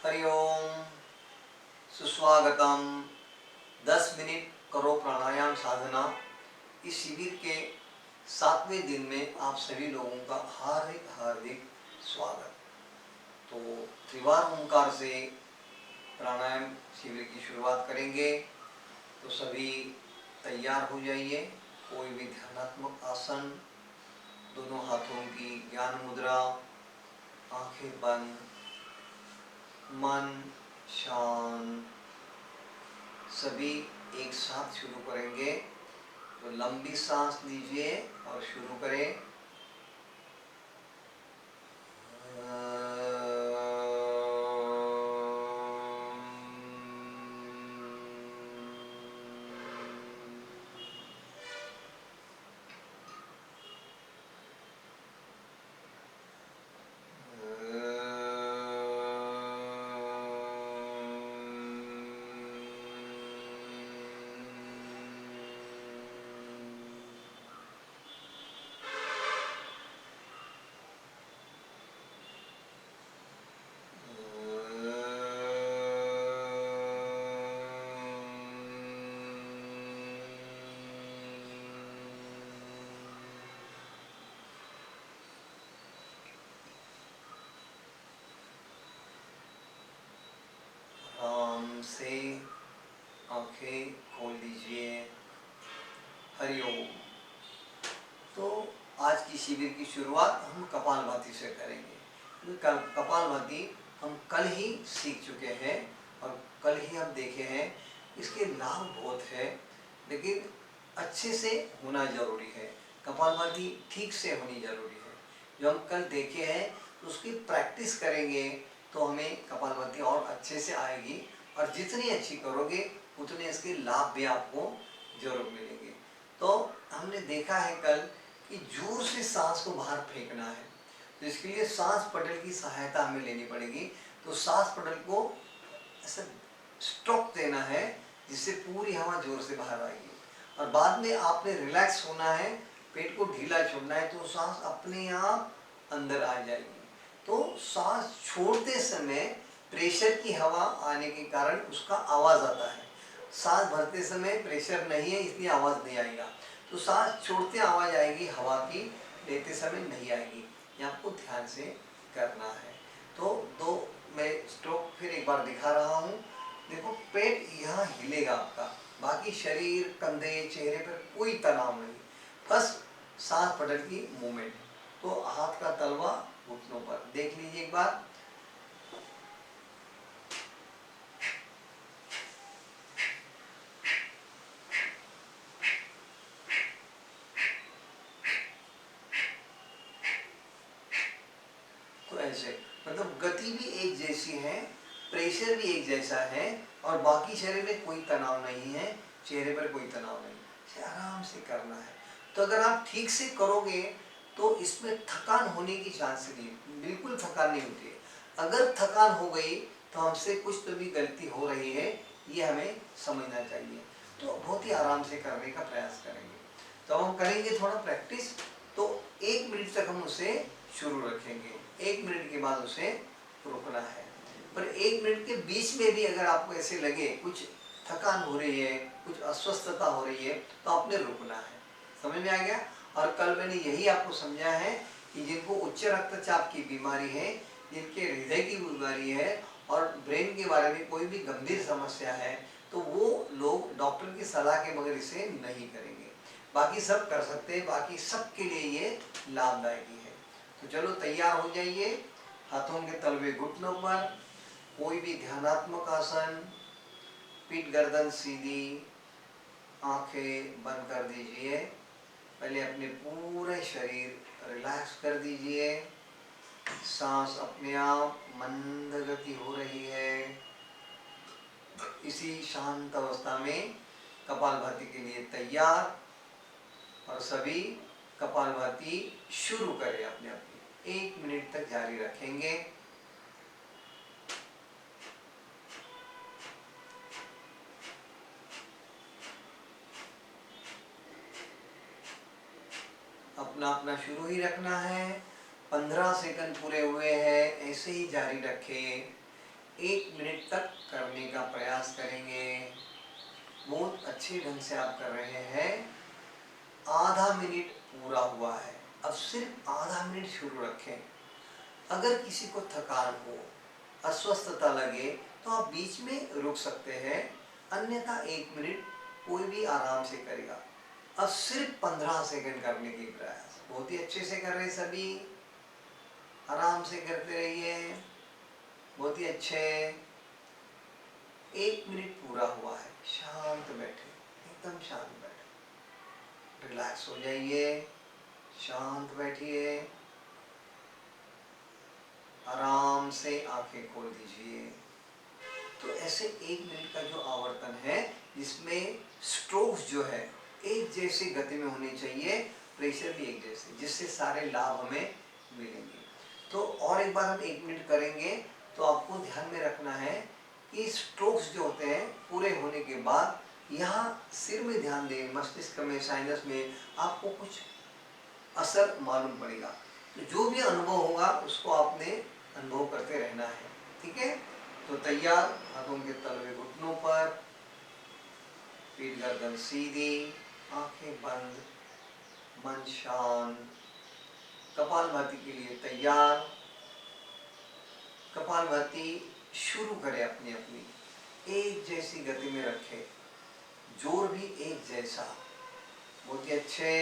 हरिओम, सुस्वागतम। 10 मिनट करो प्राणायाम साधना। इस शिविर के 7वें दिन में आप सभी लोगों का हार्दिक हार्दिक स्वागत। तो त्रिवार ओंकार से प्राणायाम शिविर की शुरुआत करेंगे, तो सभी तैयार हो जाइए। कोई भी ध्यानात्मक आसन, दोनों हाथों की ज्ञान मुद्रा, आंखें बंद, मन शांत। सभी एक साथ शुरू करेंगे, तो लंबी सांस लीजिए और शुरू करें। आराम से आंखें खोल लीजिए। हरिओम। तो आज की शिविर की शुरुआत हम कपालभाति से करेंगे। कपालभाति हम कल ही सीख चुके हैं और कल ही हम देखे हैं। इसके लाभ बहुत है, लेकिन अच्छे से होना जरूरी है। कपालभाति ठीक से होनी जरूरी है। जो हम कल देखे हैं उसकी प्रैक्टिस करेंगे तो हमें कपालभाति और अच्छे से आएगी, और जितनी अच्छी करोगे उतने इसके लाभ भी आपको जरूर मिलेंगे। तो हमने देखा है कल कि जोर से सांस को बाहर फेंकना है, तो इसके लिए सांस पटल की सहायता हमें लेनी पड़ेगी। तो सांस पटल को ऐसा स्ट्रोक देना है जिससे पूरी हवा जोर से बाहर आएगी, और बाद में आपने रिलैक्स होना है, पेट को ढीला छोड़ना है, तो सांस अपने आप अंदर आ जाएगी। तो सांस छोड़ते समय प्रेशर की हवा आने के कारण उसका आवाज आता है। सांस भरते समय प्रेशर नहीं है, इसलिए आवाज नहीं आएगा। तो सांस छोड़ते आवाज आएगी हवा की, लेते समय नहीं आएगी। ये आपको ध्यान से करना है। तो मैं स्ट्रोक फिर एक बार दिखा रहा हूँ। देखो, पेट यहाँ हिलेगा आपका, बाकी शरीर, कंधे, चेहरे पर कोई तनाव नहीं, बस सांस पटल की मूवमेंट। तो हाथ का तलवा घुटनों पर देख लीजिए एक बार। तो ऐसे मतलब गति भी एक जैसी है, प्रेशर भी एक जैसा है, और बाकी शरीर में कोई तनाव नहीं है, चेहरे पर कोई तनाव नहीं। इसे आराम से करना है। तो अगर आप ठीक से करोगे तो इसमें थकान होने की चांस नहीं, बिल्कुल थकान नहीं होती है। अगर थकान हो गई तो हमसे कुछ तो भी गलती हो रही है, ये हमें समझना चाहिए। तो बहुत ही आराम से करने का प्रयास करेंगे। तो हम करेंगे थोड़ा प्रैक्टिस। तो 1 मिनट तक हम उसे शुरू रखेंगे, 1 मिनट के बाद उसे रुकना है। पर 1 मिनट के बीच में भी अगर आपको ऐसे लगे कुछ थकान हो रही है, कुछ अस्वस्थता हो रही है, तो आपने रुकना है। समझ में आ गया? और कल मैंने यही आपको समझा है कि जिनको उच्च रक्तचाप की बीमारी है, जिनके हृदय की बीमारी है और ब्रेन के बारे में कोई भी गंभीर समस्या है, तो वो लोग डॉक्टर की सलाह के बगैर इसे नहीं करेंगे। बाकी सब कर सकते हैं, बाकी सबके लिए ये लाभदायी है। तो चलो तैयार हो जाइए। हाथों के तलवे घुटनों पर, कोई भी ध्यानात्मक आसन, पीठ गर्दन सीधी, आंखें बंद कर दीजिए। पहले अपने पूरे शरीर रिलैक्स कर दीजिए। सांस अपने आप मंद गति हो रही है। इसी शांत अवस्था में कपालभाति के लिए तैयार, और सभी कपालभाति शुरू करें अपने अपने। 1 मिनट तक जारी रखेंगे। अपना अपना शुरू ही रखना है। 15 सेकंड पूरे हुए हैं, ऐसे ही जारी रखें। 1 मिनट तक करने का प्रयास करेंगे। बहुत अच्छे ढंग से आप कर रहे हैं। आधा मिनट पूरा हुआ है, अब सिर्फ आधा मिनट शुरू रखें। अगर किसी को थकान हो, अस्वस्थता लगे तो आप बीच में रुक सकते हैं, अन्यथा 1 मिनट कोई भी आराम से करेगा। अब सिर्फ 15 सेकंड करने की प्रयास। बहुत ही अच्छे से कर रहे हैं सभी, आराम से करते रहिए। बहुत ही अच्छे। 1 मिनट पूरा हुआ है, शांत बैठे, एकदम शांत बैठे, रिलैक्स हो जाइए, शांत बैठिए, आराम से आंखें खोल दीजिए। तो ऐसे 1 मिनट का जो आवर्तन है, जिसमें स्ट्रोक्स जो है एक जैसी गति में होनी चाहिए, प्रेशर भी एक जैसे, जिससे सारे लाभ हमें मिलेंगे। तो और एक बार हम 1 मिनट करेंगे। तो आपको ध्यान में रखना है कि स्ट्रोक्स जो होते हैं पूरे होने के बाद यहाँ सिर में ध्यान दें, मस्तिष्क में, साइनस में आपको कुछ असर मालूम पड़ेगा। तो जो भी अनुभव होगा उसको आपने अनुभव करते रहना है। ठीक है, तो तैयार, हाथों के तलवे घुटनों पर, पीठ गर्दन सीधी, आंखें बंद, मन शांत। कपालभाति के लिए तैयार। कपालभाति शुरू करें अपनी अपनी, एक जैसी गति में रखें, जोर भी एक जैसा। बहुत ही अच्छे।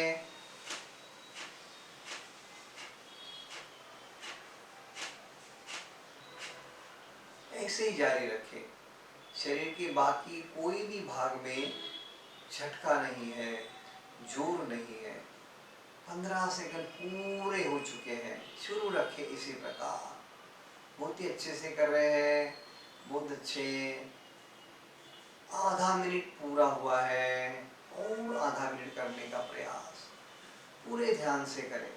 ऐसे ही जारी रखें। शरीर के बाकी कोई भी भाग में झटका नहीं है, जोर नहीं है। 15 सेकंड पूरे हो चुके हैं, शुरू रखें इसी प्रकार। बहुत ही अच्छे से कर रहे हैं, बहुत अच्छे। आधा मिनट पूरा हुआ है, और आधा मिनट करने का प्रयास पूरे ध्यान से करें।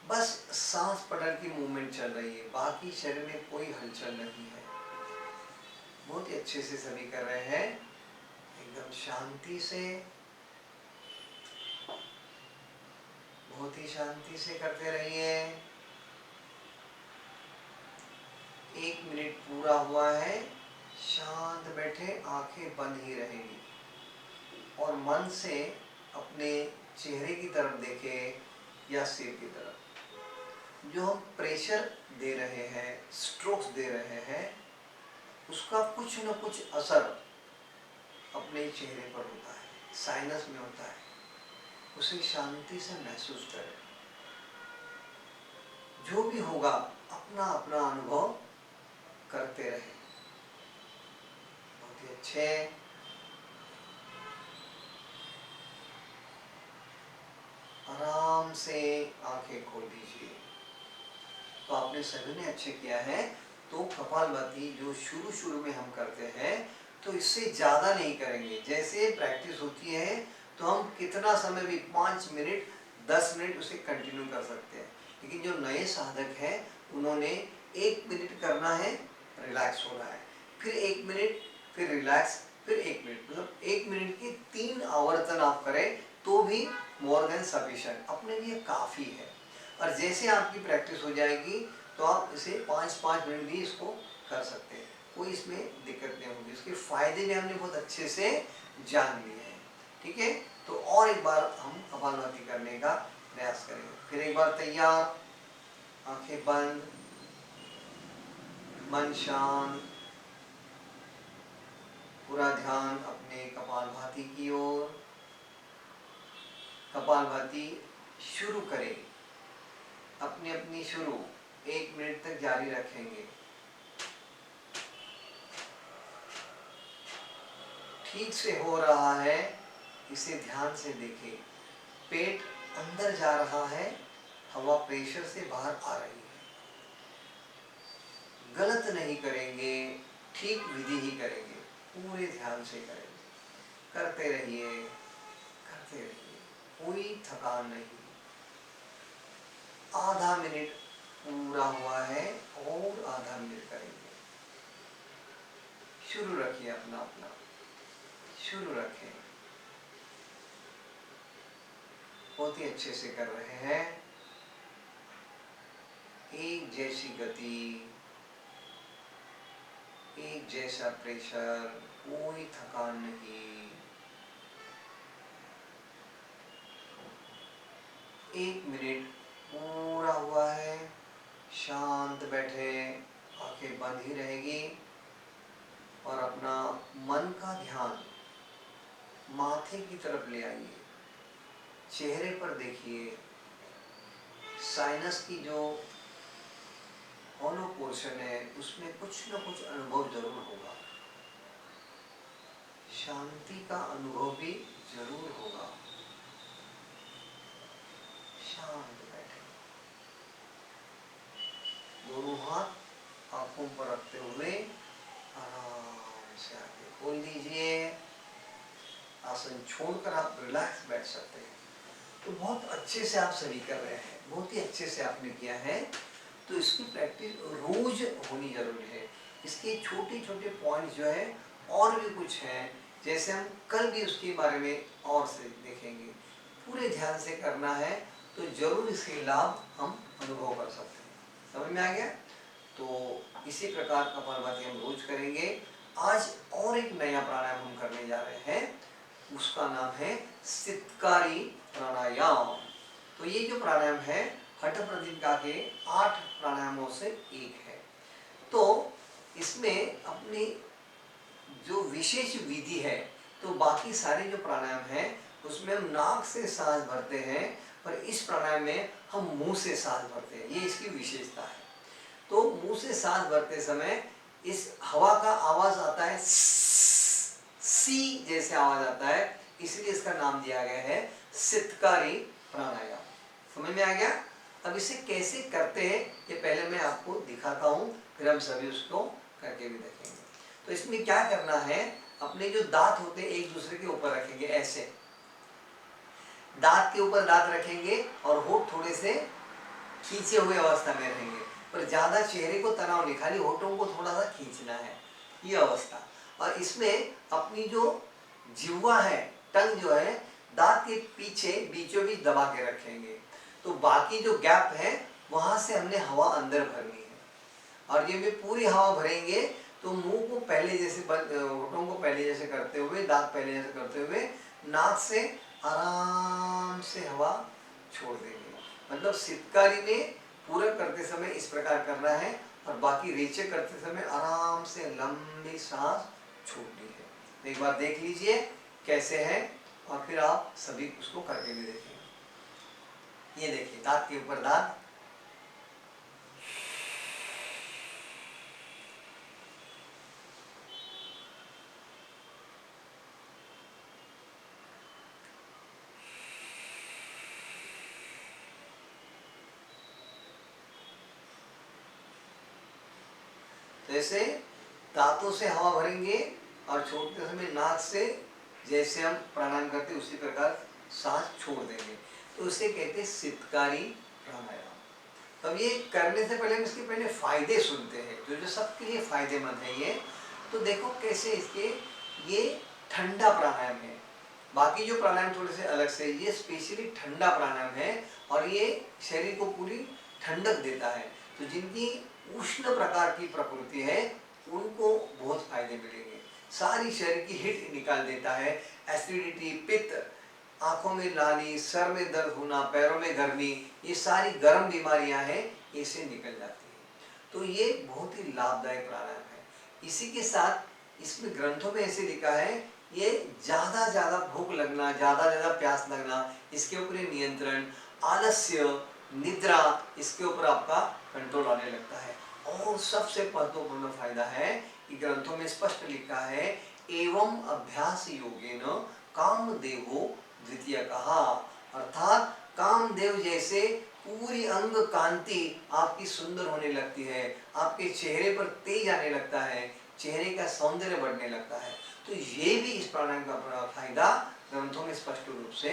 बस सांस पटल की मूवमेंट चल रही है, बाकी शरीर में कोई हलचल नहीं है। बहुत ही अच्छे से सभी कर रहे हैं, एकदम शांति से, बहुत ही शांति से करते रहिए। 1 मिनट पूरा हुआ है, शांत बैठे, आंखें बंद ही रहेंगी और मन से अपने चेहरे की तरफ देखें या सिर की तरफ। जो हम प्रेशर दे रहे हैं, स्ट्रोक्स दे रहे हैं, उसका कुछ न कुछ असर अपने चेहरे पर होता है, साइनस में होता है। उसे शांति से महसूस करें। जो भी होगा अपना अपना अनुभव करते रहे। बहुत ही अच्छे। आराम से आंखें खोल दीजिए। तो आपने सभी ने अच्छे किया है। तो कपालभाति जो शुरू में हम करते हैं, तो इससे ज़्यादा नहीं करेंगे। जैसे प्रैक्टिस होती है तो हम कितना समय भी, 5 मिनट 10 मिनट उसे कंटिन्यू कर सकते हैं। लेकिन जो नए साधक हैं उन्होंने 1 मिनट करना है, रिलैक्स होना है, फिर 1 मिनट, फिर रिलैक्स, फिर 1 मिनट, मतलब 1 मिनट की 3 आवर्तन आप करें तो भी मोर देन सफिशिएंट, अपने लिए काफ़ी है। और जैसे आपकी प्रैक्टिस हो जाएगी तो आप इसे 5-5 मिनट भी इसको कर सकते हैं, कोई इसमें दिक्कत नहीं होगी। इसके फायदे भी हमने बहुत अच्छे से जान लिए हैं। ठीक है, तो और एक बार हम कपालभाति करने का प्रयास करेंगे। फिर एक बार तैयार, आंखें बंद, मन शांत, पूरा ध्यान अपने कपालभाति की ओर। कपालभाति शुरू करें, अपनी अपनी शुरू, 1 मिनट तक जारी रखेंगे। ठीक से हो रहा है, इसे ध्यान से देखें। पेट अंदर जा रहा है, हवा प्रेशर से बाहर आ रही है। गलत नहीं करेंगे, ठीक विधि ही करेंगे, पूरे ध्यान से करेंगे। करते रहिए, करते रहिए, कोई थकान नहीं। आधा मिनट पूरा हुआ है, और आधा मिनट करेंगे। शुरू रखिए अपना अपना, शुरू रखें। बहुत ही अच्छे से कर रहे हैं, एक जैसी गति, एक जैसा प्रेशर, कोई थकान नहीं। एक मिनट पूरा हुआ है, शांत बैठे, आंखें बंद ही रहेगी और अपना मन का ध्यान माथे की तरफ ले आइए। चेहरे पर देखिए, साइनस की जो हॉलो पोर्शन है उसमें कुछ न कुछ अनुभव जरूर होगा, शांति का अनुभव भी जरूर होगा। शांत बैठे, दोनों हाथ आंखों पर रखते हुए आराम से आगे खोल दीजिए। आसन छोड़कर आप रिलैक्स बैठ सकते हैं। तो बहुत अच्छे से आप सभी कर रहे हैं, बहुत ही अच्छे से आपने किया है। तो इसकी प्रैक्टिस रोज होनी जरूरी है। इसके छोटे छोटे पॉइंट जो है और भी कुछ हैं, जैसे हम कल भी उसके बारे में और से देखेंगे। पूरे ध्यान से करना है तो जरूर इसके लाभ हम अनुभव कर सकते हैं। समझ में आ गया? तो इसी प्रकार का कपालभाति हम रोज करेंगे। आज और एक नया प्राणायाम हम करने जा रहे हैं, उसका नाम है सितकारी प्राणायाम। तो ये जो प्राणायाम है हठ प्रदीपिका के 8 प्राणायामों से एक है। तो इसमें अपनी जो विशेष विधि है, तो बाकी सारे जो प्राणायाम हैं उसमें हम नाक से सांस भरते हैं, पर इस प्राणायाम में हम मुंह से सांस भरते हैं। ये इसकी विशेषता है। तो मुंह से सांस भरते समय इस हवा का आवाज आता है, सी जैसे आवाज आता है, इसलिए इसका नाम दिया गया है सितकारी प्राणायाम। समझ में आ गया? अब इसे कैसे करते हैं ये पहले मैं आपको दिखाता हूँ, फिर हम सभी उसको करके भी देखेंगे। तो इसमें क्या करना है, अपने जो दांत होते हैं एक दूसरे के ऊपर रखेंगे, ऐसे दांत के ऊपर दांत रखेंगे और होठ थोड़े से खींचे हुए अवस्था में रहेंगे, पर ज्यादा चेहरे को तनाव नहीं, खाली होठों को थोड़ा सा खींचना है, ये अवस्था। और इसमें अपनी जो जिह्वा है, टंग जो है, दांत के पीछे बीचों बीच दबा के रखेंगे। तो बाकी जो गैप है वहां से हमने हवा अंदर भरनी है। और ये भी पूरी हवा भरेंगे तो मुंह को पहले जैसे, होठों को पहले जैसे करते हुए, दांत पहले जैसे करते हुए, नाक से आराम से हवा छोड़ देंगे। मतलब सितकारी में पूरा करते समय इस प्रकार करना है और बाकी रेचक करते समय आराम से लंबी सांस छोड़नी है। एक बार देख लीजिए कैसे है और फिर आप सभी उसको करके भी देखेंगे। ये देखिए, दांत के ऊपर दांत, जैसे दांतों से हवा भरेंगे और छोड़ते समय नाक से जैसे हम प्राणायाम करते उसी प्रकार सांस छोड़ देंगे, तो उसे कहते हैं सितकारी प्राणायाम। तब ये करने से पहले हम इसके पहले फायदे सुनते हैं, जो जो सबके लिए फायदेमंद है ये। तो देखो कैसे इसके, ये ठंडा प्राणायाम है। बाकी जो प्राणायाम थोड़े से अलग से, ये स्पेशली ठंडा प्राणायाम है और ये शरीर को पूरी ठंडक देता है। तो जिनकी उष्ण प्रकार की प्रकृति है उनको बहुत फायदे मिलेंगे। सारी शरीर की हीट निकाल देता है। एसिडिटी, पित्त, आंखों में लाली, सर में दर्द होना, पैरों में गर्मी, ये सारी गर्म बीमारियां हैं, इससे निकल जाती है। तो ये बहुत ही लाभदायक प्राणायाम है। इसी के साथ इसमें ग्रंथों में ऐसे लिखा है, ये ज्यादा भूख लगना, ज्यादा प्यास लगना, इसके ऊपर नियंत्रण, आलस्य, निद्रा, इसके ऊपर आपका कंट्रोल आने लगता है। और सबसे महत्वपूर्ण फायदा है कि ग्रंथों में स्पष्ट लिखा है, एवं अभ्यास योगेन कामदेवो द्वितीय कहा, अर्थात कामदेव जैसे पूरी अंग कांति आपकी सुंदर होने लगती है, आपके चेहरे पर तेज आने लगता है, चेहरे का सौंदर्य बढ़ने लगता है। तो ये भी इस प्राणायाम का फायदा ग्रंथों में स्पष्ट रूप से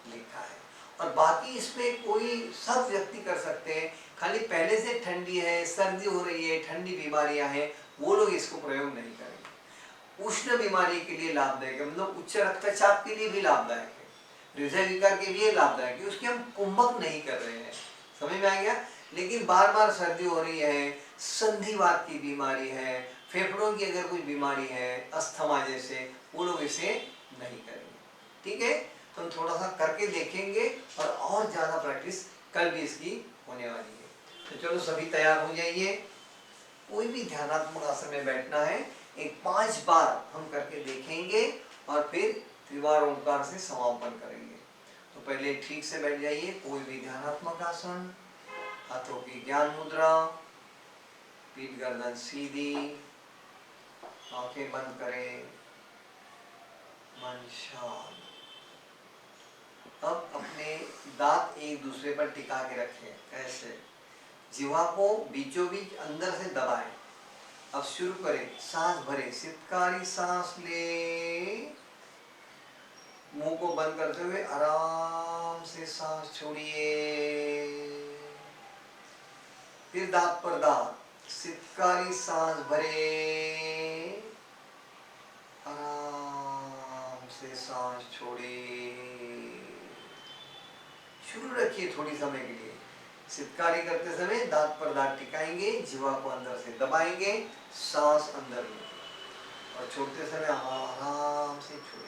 लिखा है। और बाकी इसमें कोई सब व्यक्ति कर सकते हैं, खाली पहले से ठंडी है, सर्दी हो रही है, ठंडी बीमारियां हैं, वो लोग इसको प्रयोग नहीं करेंगे। उष्ण बीमारी के लिए लाभदायक है, मतलब उच्च रक्तचाप के लिए भी लाभदायक है, हृदय विकार के लिए लाभदायक है, उसके हम कुंभक नहीं कर रहे हैं। समझ में आ गया? लेकिन बार बार सर्दी हो रही है, संधिवात की बीमारी है, फेफड़ों की अगर कोई बीमारी है, अस्थमा जैसे, वो लोग इसे नहीं करेंगे। ठीक है, तो हम थोड़ा सा करके देखेंगे और ज़्यादा प्रैक्टिस कल भी इसकी होने वाली है। तो चलो सभी तैयार हो जाइए। कोई भी ध्यानात्मक आसन में बैठना है, एक 5 बार हम करके देखेंगे और फिर त्रिवार ओंकार से समापन करेंगे। तो पहले ठीक से बैठ जाइए, कोई भी ध्यानात्मक आसन, हाथों की ज्ञान मुद्रा, पीठ गर्दन सीधी, आंखें बंद करें, मन शांत। अब अपने दांत एक दूसरे पर टिका के रखें, ऐसे जिह्वा को बीचों बीच अंदर से दबाएं। अब शुरू करें, सांस भरें, सितकारी सांस ले, मुंह को बंद करते हुए आराम से सांस छोड़िए। फिर दांत पर दांत, सितकारी सांस भरे, आराम से सांस छोड़िए। शुरू रखिए थोड़ी समय के लिए। सितकारी करते समय दांत पर दांत टिकाएंगे, जिह्वा को अंदर से दबाएंगे, सांस अंदर में, और छोड़ते समय आराम से छोड़ेंगे।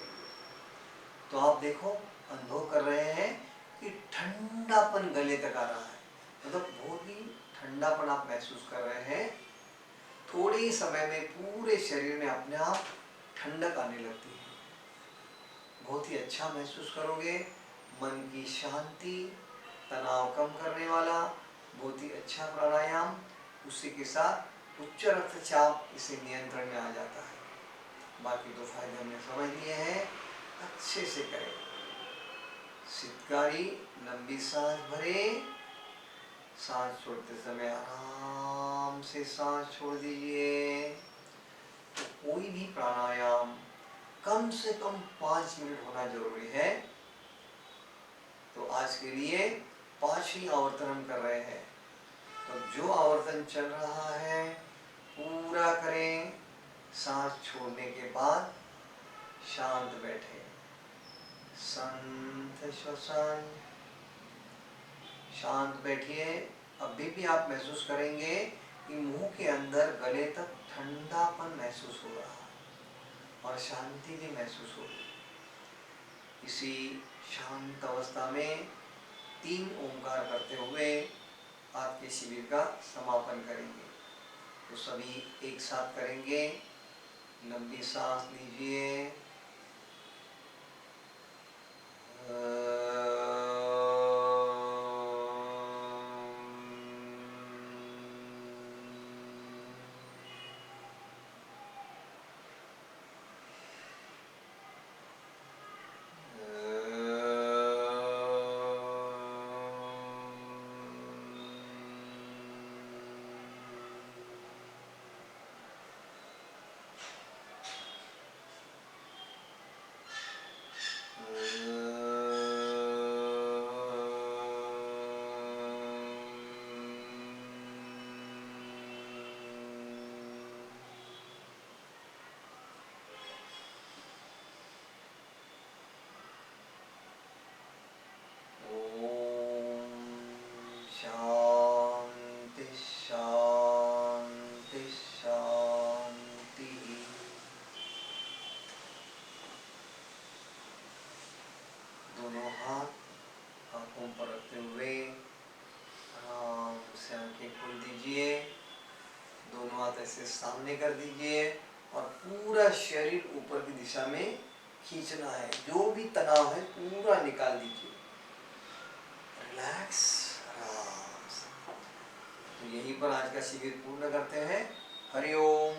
तो आप देखो, अनुभव कर रहे हैं कि ठंडापन गले तक आ रहा है, मतलब बहुत ही ठंडापन आप महसूस कर रहे हैं। थोड़े ही समय में पूरे शरीर में अपने आप ठंडक आने लगती है, बहुत ही अच्छा महसूस करोगे। मन की शांति, तनाव कम करने वाला बहुत ही अच्छा प्राणायाम। उसी के साथ उच्च रक्तचाप इसे नियंत्रण में आ जाता है। बाकी तो फायदे हमने समझ लिए हैं, अच्छे से करें। सितकारी लंबी सांस भरे, सांस छोड़ते समय आराम से सांस छोड़ दीजिए। तो कोई भी प्राणायाम कम से कम 5 मिनट होना जरूरी है। तो आज के लिए 5 ही आवर्तन हम कर रहे हैं। तो जो आवर्तन चल रहा है पूरा करें। सांस छोड़ने के बाद शांत बैठे, संत श्वसन, शांत बैठिए। अभी भी आप महसूस करेंगे कि मुंह के अंदर गले तक ठंडापन महसूस हो रहा है और शांति भी महसूस हो रही है। इसी शांत अवस्था में 3 ओंकार करते हुए आज के शिविर का समापन करेंगे। तो सभी एक साथ करेंगे। लंबी सांस लीजिए, शांति शांति शांति। दोनों हाथ आंखों पर रखते हुए आराम से आंखें खोल दीजिए। दोनों हाथ ऐसे सामने कर दीजिए और पूरा शरीर ऊपर की दिशा में खींचना है। जो भी तनाव है पूरा निकाल दीजिए। रिलैक्स, आराम से। तो यहीं पर आज का शिविर पूर्ण करते हैं। हरि ओम।